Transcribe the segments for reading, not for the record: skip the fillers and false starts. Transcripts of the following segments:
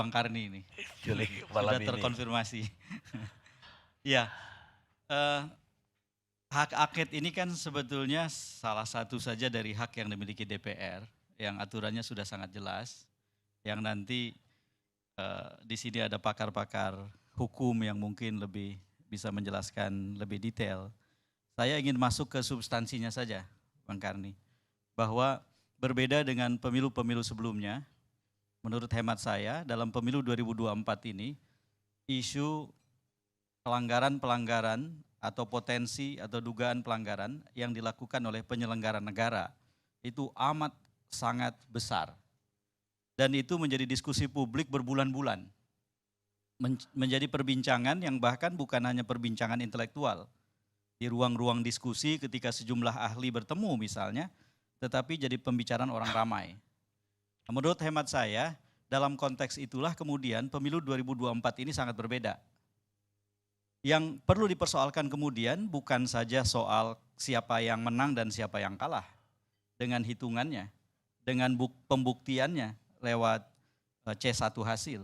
Bang Karni ini. Culik Sudah malam ini. terkonfirmasi. Ya, hak angket ini kan sebetulnya salah satu saja dari hak yang dimiliki DPR, yang aturannya sudah sangat jelas, yang nanti di sini ada pakar-pakar hukum yang mungkin lebih bisa menjelaskan lebih detail. Saya ingin masuk ke substansinya saja, Bang Karni, bahwa berbeda dengan pemilu-pemilu sebelumnya, menurut hemat saya dalam pemilu 2024 ini, isu pelanggaran-pelanggaran atau potensi atau dugaan pelanggaran yang dilakukan oleh penyelenggara negara itu amat sangat besar. Dan itu menjadi diskusi publik berbulan-bulan. Menjadi perbincangan yang bahkan bukan hanya perbincangan intelektual. Di ruang-ruang diskusi ketika sejumlah ahli bertemu misalnya, tetapi jadi pembicaraan orang ramai. Menurut hemat saya, dalam konteks itulah kemudian pemilu 2024 ini sangat berbeda. Yang perlu dipersoalkan kemudian bukan saja soal siapa yang menang dan siapa yang kalah dengan hitungannya, dengan pembuktiannya lewat C1 hasil,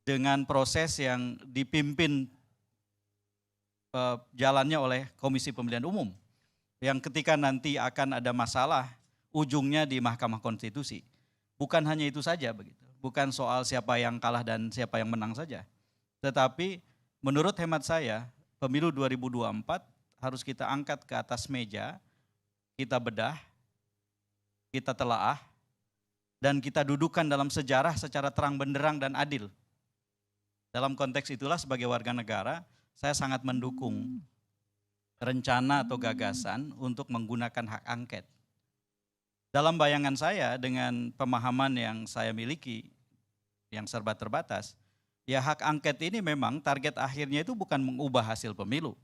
dengan proses yang dipimpin jalannya oleh Komisi Pemilihan Umum, yang ketika nanti akan ada masalah ujungnya di Mahkamah Konstitusi. Bukan hanya itu saja begitu, bukan soal siapa yang kalah dan siapa yang menang saja, tetapi menurut hemat saya, pemilu 2024 harus kita angkat ke atas meja, kita bedah, kita telaah, dan kita dudukkan dalam sejarah secara terang benderang dan adil. Dalam konteks itulah sebagai warga negara, saya sangat mendukung rencana atau gagasan untuk menggunakan hak angket. Dalam bayangan saya dengan pemahaman yang saya miliki, yang serba terbatas, ya hak angket ini memang target akhirnya itu bukan mengubah hasil pemilu,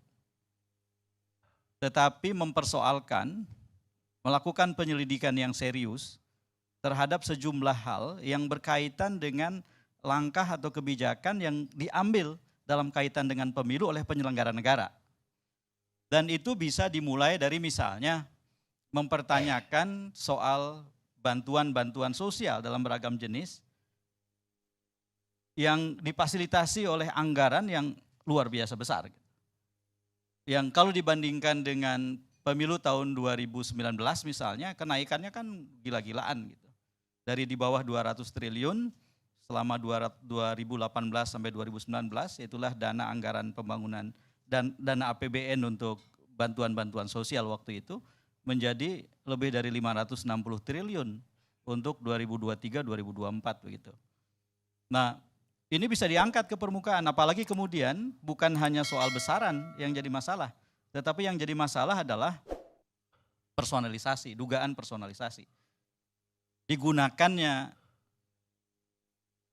tetapi mempersoalkan, melakukan penyelidikan yang serius terhadap sejumlah hal yang berkaitan dengan langkah atau kebijakan yang diambil dalam kaitan dengan pemilu oleh penyelenggara negara. Dan itu bisa dimulai dari misalnya mempertanyakan soal bantuan-bantuan sosial dalam beragam jenis, yang difasilitasi oleh anggaran yang luar biasa besar. Yang kalau dibandingkan dengan pemilu tahun 2019 misalnya, kenaikannya kan gila-gilaan gitu. Dari di bawah 200 triliun selama 2018 sampai 2019, itulah dana anggaran pembangunan dan dana APBN untuk bantuan-bantuan sosial waktu itu menjadi lebih dari 560 triliun untuk 2023-2024 begitu. Nah, ini bisa diangkat ke permukaan, apalagi kemudian bukan hanya soal besaran yang jadi masalah, tetapi yang jadi masalah adalah personalisasi, dugaan personalisasi. Digunakannya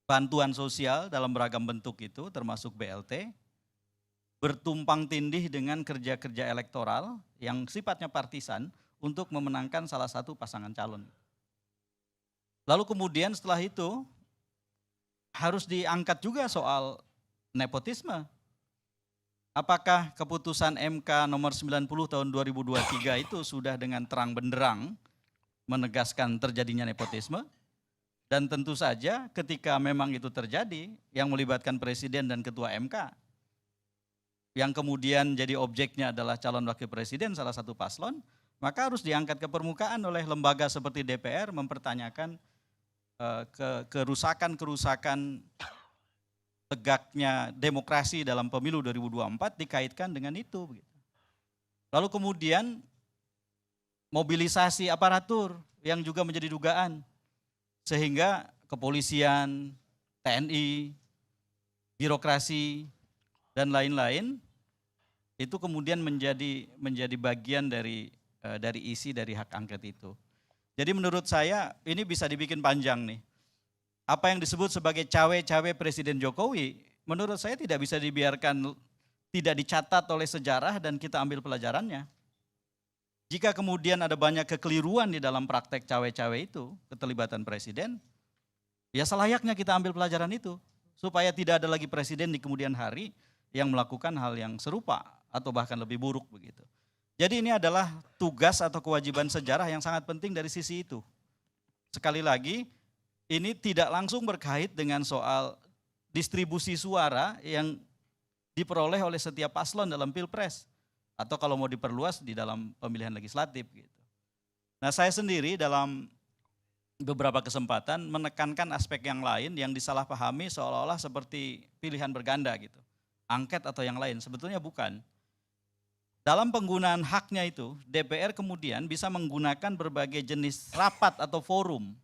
bantuan sosial dalam beragam bentuk itu, termasuk BLT, bertumpang tindih dengan kerja-kerja elektoral yang sifatnya partisan untuk memenangkan salah satu pasangan calon. Lalu kemudian setelah itu, harus diangkat juga soal nepotisme. Apakah keputusan MK nomor 90 tahun 2023 itu sudah dengan terang benderang menegaskan terjadinya nepotisme? Dan tentu saja ketika memang itu terjadi yang melibatkan presiden dan ketua MK, yang kemudian jadi objeknya adalah calon wakil presiden salah satu paslon, maka harus diangkat ke permukaan oleh lembaga seperti DPR mempertanyakan kerusakan-kerusakan tegaknya demokrasi dalam pemilu 2024 dikaitkan dengan itu. Lalu kemudian mobilisasi aparatur yang juga menjadi dugaan, sehingga kepolisian, TNI, birokrasi, dan lain-lain itu kemudian menjadi bagian dari isi dari hak angket itu. Jadi menurut saya ini bisa dibikin panjang nih. Apa yang disebut sebagai cawe-cawe Presiden Jokowi, menurut saya tidak bisa dibiarkan tidak dicatat oleh sejarah dan kita ambil pelajarannya. Jika kemudian ada banyak kekeliruan di dalam praktek cawe-cawe itu, keterlibatan presiden, ya selayaknya kita ambil pelajaran itu. Supaya tidak ada lagi presiden di kemudian hari yang melakukan hal yang serupa atau bahkan lebih buruk begitu. Jadi ini adalah tugas atau kewajiban sejarah yang sangat penting dari sisi itu. Sekali lagi, ini tidak langsung berkait dengan soal distribusi suara yang diperoleh oleh setiap paslon dalam pilpres. Atau kalau mau diperluas di dalam pemilihan legislatif gitu. Nah saya sendiri dalam beberapa kesempatan menekankan aspek yang lain yang disalahpahami seolah-olah seperti pilihan berganda gitu. Angket atau yang lain, sebetulnya bukan. Dalam penggunaan haknya itu, DPR kemudian bisa menggunakan berbagai jenis rapat atau forum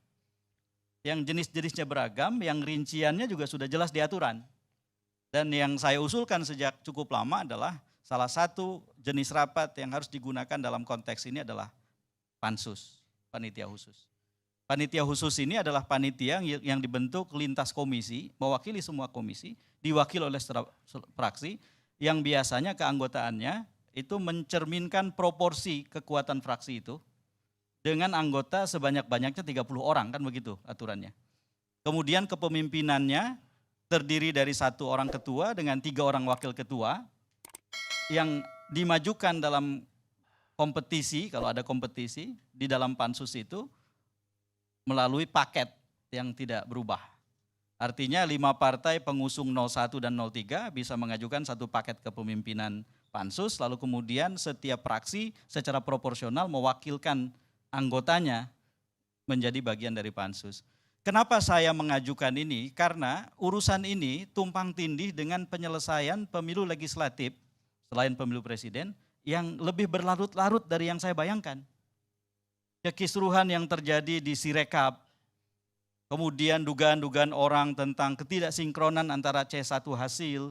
yang jenis-jenisnya beragam, yang rinciannya juga sudah jelas di aturan. Dan yang saya usulkan sejak cukup lama adalah salah satu jenis rapat yang harus digunakan dalam konteks ini adalah pansus, panitia khusus. Panitia khusus ini adalah panitia yang dibentuk lintas komisi, mewakili semua komisi, diwakili oleh fraksi, yang biasanya keanggotaannya itu mencerminkan proporsi kekuatan fraksi itu dengan anggota sebanyak-banyaknya 30 orang, kan begitu aturannya. Kemudian kepemimpinannya terdiri dari 1 orang ketua dengan 3 orang wakil ketua yang dimajukan dalam kompetisi, kalau ada kompetisi di dalam pansus itu melalui paket yang tidak berubah. Artinya 5 partai pengusung 01 dan 03 bisa mengajukan 1 paket kepemimpinan pansus, lalu kemudian setiap fraksi secara proporsional mewakilkan anggotanya menjadi bagian dari pansus. Kenapa saya mengajukan ini? Karena urusan ini tumpang tindih dengan penyelesaian pemilu legislatif selain pemilu presiden yang lebih berlarut-larut dari yang saya bayangkan. Kekisruhan yang terjadi di Sirekap, kemudian dugaan-dugaan orang tentang ketidaksinkronan antara C1 hasil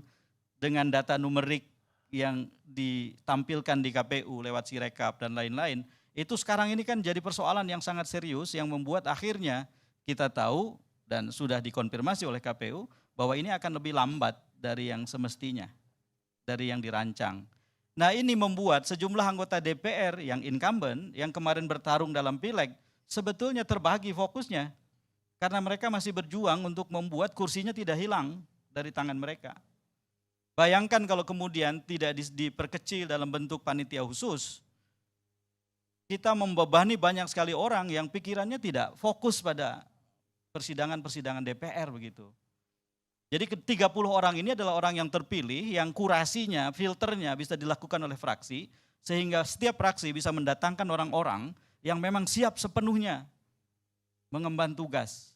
dengan data numerik yang ditampilkan di KPU lewat Sirekap dan lain-lain, itu sekarang ini kan jadi persoalan yang sangat serius yang membuat akhirnya kita tahu dan sudah dikonfirmasi oleh KPU bahwa ini akan lebih lambat dari yang semestinya, dari yang dirancang. Nah ini membuat sejumlah anggota DPR yang incumbent, yang kemarin bertarung dalam pileg, sebetulnya terbagi fokusnya. Karena mereka masih berjuang untuk membuat kursinya tidak hilang dari tangan mereka. Bayangkan kalau kemudian tidak diperkecil dalam bentuk panitia khusus, kita membebani banyak sekali orang yang pikirannya tidak fokus pada persidangan-persidangan DPR begitu. Jadi 30 orang ini adalah orang yang terpilih, yang kurasinya, filternya bisa dilakukan oleh fraksi, sehingga setiap fraksi bisa mendatangkan orang-orang yang memang siap sepenuhnya mengemban tugas.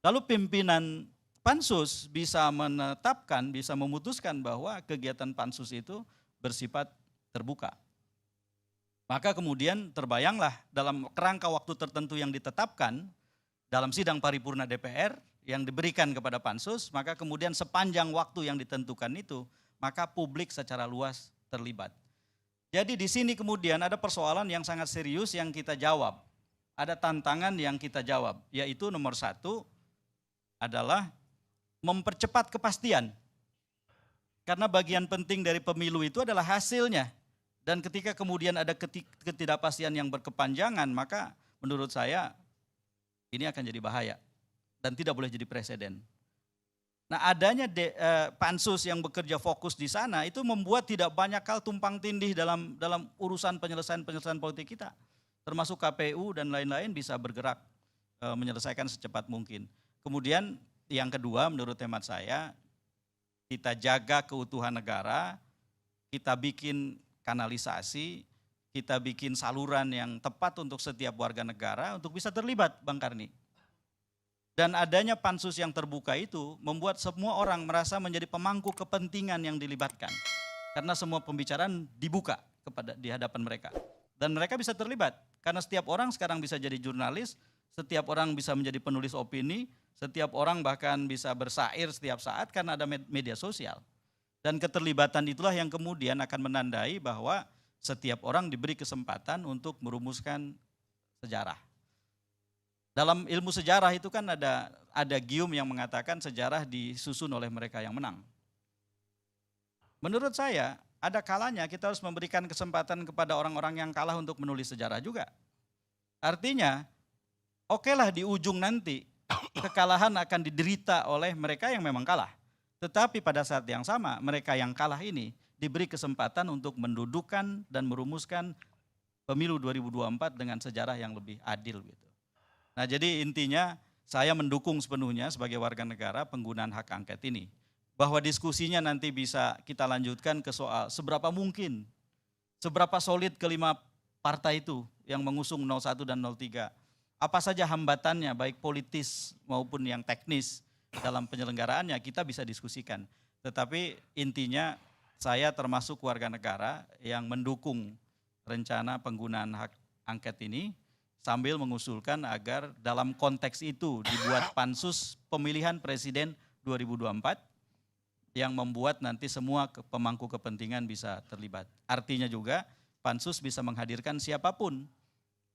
Lalu pimpinan pansus bisa menetapkan, bisa memutuskan bahwa kegiatan pansus itu bersifat terbuka. Maka kemudian terbayanglah dalam kerangka waktu tertentu yang ditetapkan dalam sidang paripurna DPR, yang diberikan kepada pansus, maka kemudian sepanjang waktu yang ditentukan itu, maka publik secara luas terlibat. Jadi di sini kemudian ada persoalan yang sangat serius yang kita jawab. Ada tantangan yang kita jawab, yaitu nomor 1 adalah mempercepat kepastian. Karena bagian penting dari pemilu itu adalah hasilnya. Dan ketika kemudian ada ketidakpastian yang berkepanjangan, maka menurut saya ini akan jadi bahaya. Dan tidak boleh jadi presiden. Nah adanya pansus yang bekerja fokus di sana itu membuat tidak banyak hal tumpang tindih dalam urusan penyelesaian politik kita. Termasuk KPU dan lain-lain bisa bergerak menyelesaikan secepat mungkin. Kemudian yang kedua menurut hemat saya, kita jaga keutuhan negara, kita bikin kanalisasi, kita bikin saluran yang tepat untuk setiap warga negara untuk bisa terlibat, Bang Karni. Dan adanya pansus yang terbuka itu membuat semua orang merasa menjadi pemangku kepentingan yang dilibatkan. Karena semua pembicaraan dibuka di hadapan mereka. Dan mereka bisa terlibat. Karena setiap orang sekarang bisa jadi jurnalis, setiap orang bisa menjadi penulis opini, setiap orang bahkan bisa bersair setiap saat karena ada media sosial. Dan keterlibatan itulah yang kemudian akan menandai bahwa setiap orang diberi kesempatan untuk merumuskan sejarah. Dalam ilmu sejarah itu kan ada gium yang mengatakan sejarah disusun oleh mereka yang menang. Menurut saya ada kalanya kita harus memberikan kesempatan kepada orang-orang yang kalah untuk menulis sejarah juga. Artinya okelah di ujung nanti kekalahan akan diderita oleh mereka yang memang kalah. Tetapi pada saat yang sama mereka yang kalah ini diberi kesempatan untuk mendudukkan dan merumuskan pemilu 2024 dengan sejarah yang lebih adil gitu. Nah jadi intinya saya mendukung sepenuhnya sebagai warga negara penggunaan hak angket ini. Bahwa diskusinya nanti bisa kita lanjutkan ke soal seberapa mungkin, seberapa solid kelima partai itu yang mengusung 01 dan 03. Apa saja hambatannya baik politis maupun yang teknis dalam penyelenggaraannya kita bisa diskusikan. Tetapi intinya saya termasuk warga negara yang mendukung rencana penggunaan hak angket ini sambil mengusulkan agar dalam konteks itu dibuat pansus pemilihan presiden 2024 yang membuat nanti semua pemangku kepentingan bisa terlibat. Artinya juga pansus bisa menghadirkan siapapun,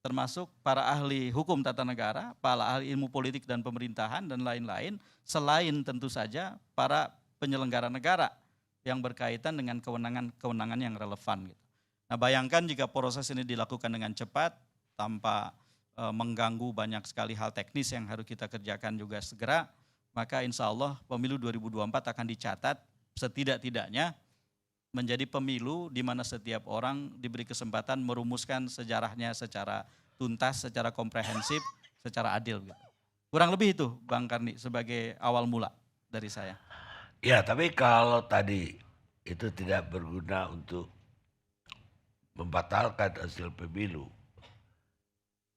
termasuk para ahli hukum tata negara, para ahli ilmu politik dan pemerintahan dan lain-lain, selain tentu saja para penyelenggara negara yang berkaitan dengan kewenangan-kewenangan yang relevan. Nah, bayangkan jika proses ini dilakukan dengan cepat, tanpa mengganggu banyak sekali hal teknis yang harus kita kerjakan juga segera, maka insya Allah pemilu 2024 akan dicatat setidak-tidaknya menjadi pemilu di mana setiap orang diberi kesempatan merumuskan sejarahnya secara tuntas, secara komprehensif, secara adil. Kurang lebih itu Bang Karni sebagai awal mula dari saya. Ya, tapi kalau tadi itu tidak berguna untuk membatalkan hasil pemilu,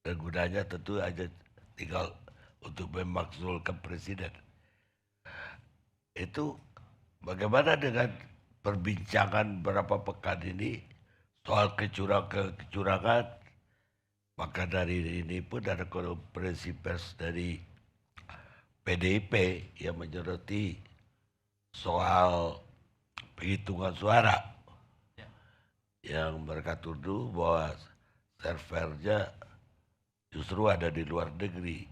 dan gunanya tentu aja tinggal untuk memakzulkan presiden. Itu bagaimana dengan perbincangan berapa pekan ini soal kecurangan, maka dari ini pun ada konferensi pers dari PDIP yang menyoroti soal penghitungan suara yang mereka tuduh bahwa servernya justru ada di luar negeri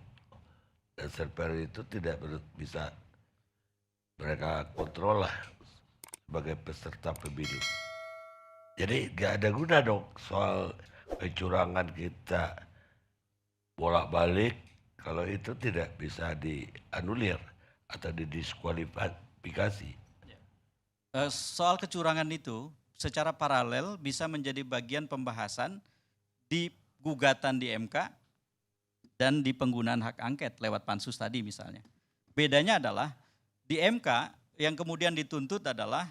dan server itu tidak bisa mereka kontrol lah sebagai peserta pemilu. Jadi gak ada guna dong soal kecurangan kita bolak-balik kalau itu tidak bisa dianulir atau didiskualifikasi. Soal kecurangan itu secara paralel bisa menjadi bagian pembahasan di gugatan di MK dan di penggunaan hak angket lewat pansus tadi misalnya. Bedanya adalah di MK yang kemudian dituntut adalah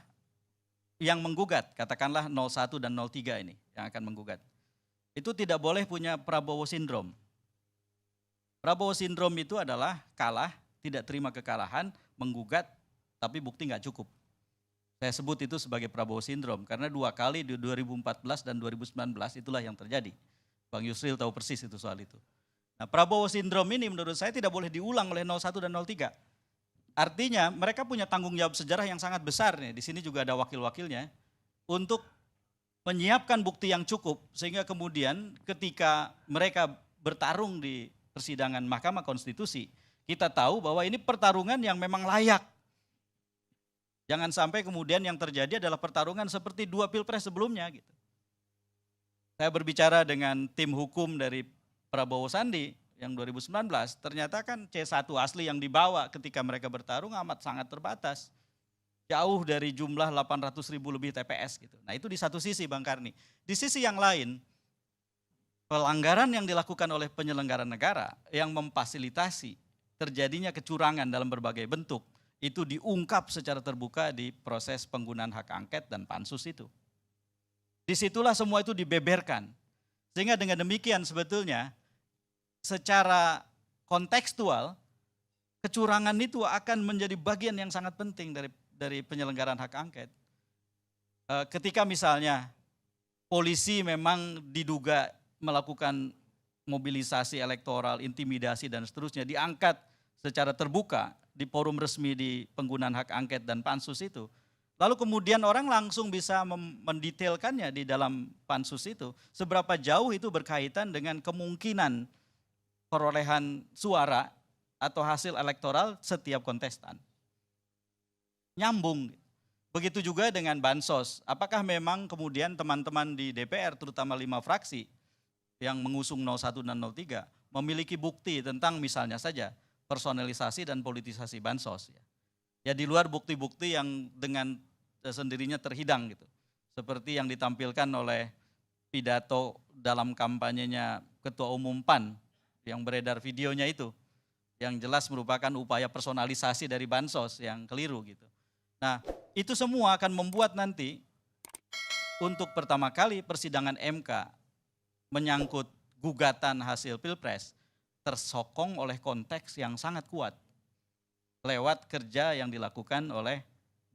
yang menggugat, katakanlah 01 dan 03 ini yang akan menggugat. Itu tidak boleh punya Prabowo sindrom. Prabowo sindrom itu adalah kalah, tidak terima kekalahan, menggugat, tapi bukti nggak cukup. Saya sebut itu sebagai Prabowo sindrom, karena 2 kali di 2014 dan 2019 itulah yang terjadi. Bang Yusril tahu persis itu soal itu. Nah, Prabowo sindrom ini menurut saya tidak boleh diulang oleh 01 dan 03. Artinya mereka punya tanggung jawab sejarah yang sangat besar nih. Di sini juga ada wakil-wakilnya untuk menyiapkan bukti yang cukup sehingga kemudian ketika mereka bertarung di persidangan Mahkamah Konstitusi, kita tahu bahwa ini pertarungan yang memang layak. Jangan sampai kemudian yang terjadi adalah pertarungan seperti 2 pilpres sebelumnya gitu. Saya berbicara dengan tim hukum dari Prabowo Sandi yang 2019, ternyata kan C1 asli yang dibawa ketika mereka bertarung amat sangat terbatas. Jauh dari jumlah 800.000 lebih TPS gitu. Nah itu di satu sisi Bang Karni. Di sisi yang lain, pelanggaran yang dilakukan oleh penyelenggara negara yang memfasilitasi terjadinya kecurangan dalam berbagai bentuk, itu diungkap secara terbuka di proses penggunaan hak angket dan pansus itu. Disitulah semua itu dibeberkan. Sehingga dengan demikian sebetulnya secara kontekstual kecurangan itu akan menjadi bagian yang sangat penting dari penyelenggaraan hak angket. Ketika misalnya polisi memang diduga melakukan mobilisasi elektoral, intimidasi dan seterusnya diangkat secara terbuka di forum resmi di penggunaan hak angket dan pansus itu. Lalu kemudian orang langsung bisa mendetailkannya di dalam pansus itu. Seberapa jauh itu berkaitan dengan kemungkinan perolehan suara atau hasil elektoral setiap kontestan. Nyambung. Begitu juga dengan bansos. Apakah memang kemudian teman-teman di DPR terutama 5 fraksi yang mengusung 01 dan 03 memiliki bukti tentang misalnya saja personalisasi dan politisasi bansos. Ya di luar bukti-bukti yang dengan sendirinya terhidang gitu. Seperti yang ditampilkan oleh pidato dalam kampanyenya Ketua Umum PAN yang beredar videonya itu. yang jelas merupakan upaya personalisasi dari bansos yang keliru gitu. Nah, itu semua akan membuat nanti untuk pertama kali persidangan MK menyangkut gugatan hasil Pilpres tersokong oleh konteks yang sangat kuat lewat kerja yang dilakukan oleh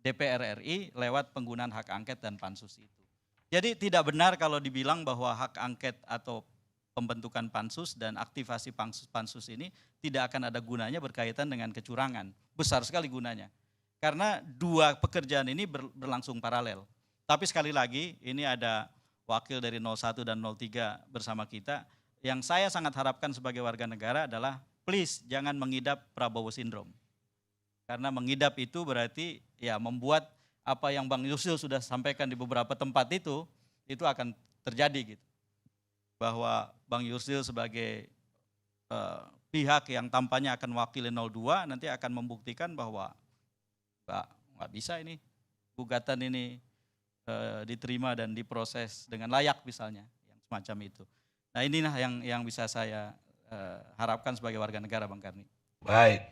DPR RI lewat penggunaan hak angket dan pansus itu. Jadi tidak benar kalau dibilang bahwa hak angket atau pembentukan pansus dan aktivasi pansus ini tidak akan ada gunanya berkaitan dengan kecurangan. Besar sekali gunanya. Karena dua pekerjaan ini berlangsung paralel. Tapi sekali lagi ini ada wakil dari 01 dan 03 bersama kita. Yang saya sangat harapkan sebagai warga negara adalah please jangan mengidap Prabowo Syndrome. Karena mengidap itu berarti ya membuat apa yang Bang Yusril sudah sampaikan di beberapa tempat itu akan terjadi gitu. Bahwa Bang Yusril sebagai pihak yang tampaknya akan wakili 02 nanti akan membuktikan bahwa nggak bisa ini gugatan ini diterima dan diproses dengan layak misalnya, yang semacam itu. Nah inilah yang bisa saya harapkan sebagai warga negara, Bang Karni. Baik.